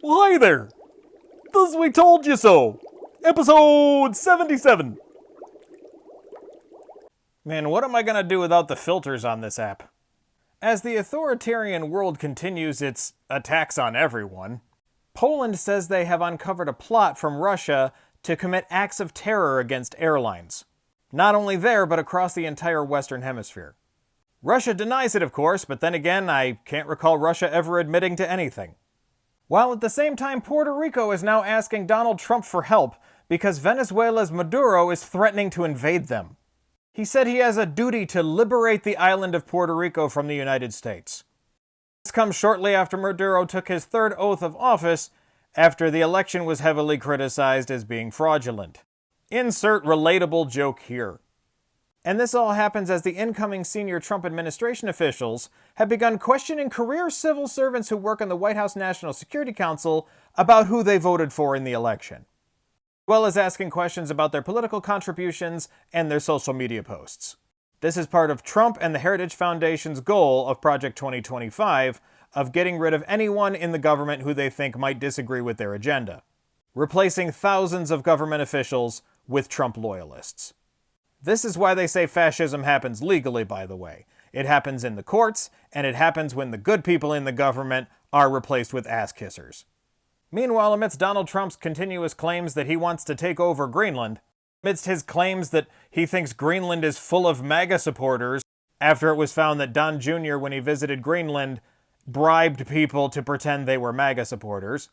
Well, hi there! This is We Told You So, episode 77. Man, what am I gonna do without the filters on this app? As the authoritarian world continues its attacks on everyone, Poland says they have uncovered a plot from Russia to commit acts of terror against airlines. Not only there, but across the entire Western Hemisphere. Russia denies it, of course, but then again, I can't recall Russia ever admitting to anything. While at the same time, Puerto Rico is now asking Donald Trump for help because Venezuela's Maduro is threatening to invade them. He said he has a duty to liberate the island of Puerto Rico from the United States. This comes shortly after Maduro took his third oath of office after the election was heavily criticized as being fraudulent. Insert relatable joke here. And this all happens as the incoming senior Trump administration officials have begun questioning career civil servants who work on the White House National Security Council about who they voted for in the election, as well as asking questions about their political contributions and their social media posts. This is part of Trump and the Heritage Foundation's goal of Project 2025 of getting rid of anyone in the government who they think might disagree with their agenda, replacing thousands of government officials with Trump loyalists. This is why they say fascism happens legally, by the way. It happens in the courts, and it happens when the good people in the government are replaced with ass-kissers. Meanwhile, amidst Donald Trump's continuous claims that he wants to take over Greenland, amidst his claims that he thinks Greenland is full of MAGA supporters, after it was found that Don Jr., when he visited Greenland, bribed people to pretend they were MAGA supporters,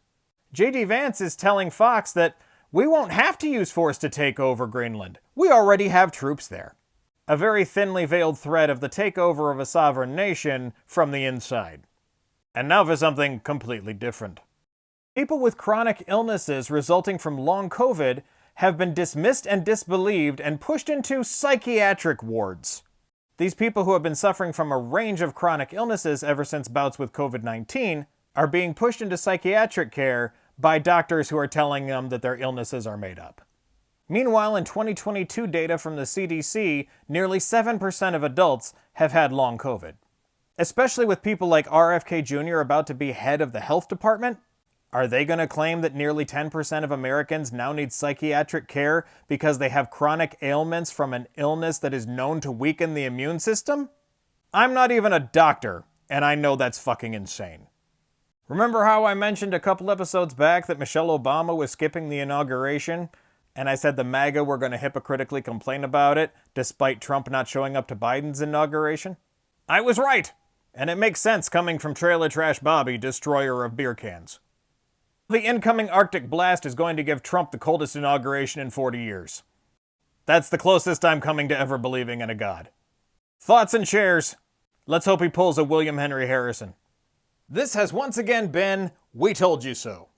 J.D. Vance is telling Fox that we won't have to use force to take over Greenland. We already have troops there. A very thinly veiled threat of the takeover of a sovereign nation from the inside. And now for something completely different. People with chronic illnesses resulting from long COVID have been dismissed and disbelieved and pushed into psychiatric wards. These people who have been suffering from a range of chronic illnesses ever since bouts with COVID-19 are being pushed into psychiatric care by doctors who are telling them that their illnesses are made up. Meanwhile, in 2022 data from the CDC, nearly 7% of adults have had long COVID. Especially with people like RFK Jr. about to be head of the health department, are they going to claim that nearly 10% of Americans now need psychiatric care because they have chronic ailments from an illness that is known to weaken the immune system? I'm not even a doctor, and I know that's fucking insane. Remember how I mentioned a couple episodes back that Michelle Obama was skipping the inauguration, and I said the MAGA were going to hypocritically complain about it, despite Trump not showing up to Biden's inauguration? I was right, and it makes sense coming from Trailer Trash Bobby, destroyer of beer cans. The incoming Arctic blast is going to give Trump the coldest inauguration in 40 years. That's the closest I'm coming to ever believing in a god. Thoughts and shares. Let's hope he pulls a William Henry Harrison. This has once again been We Told You So.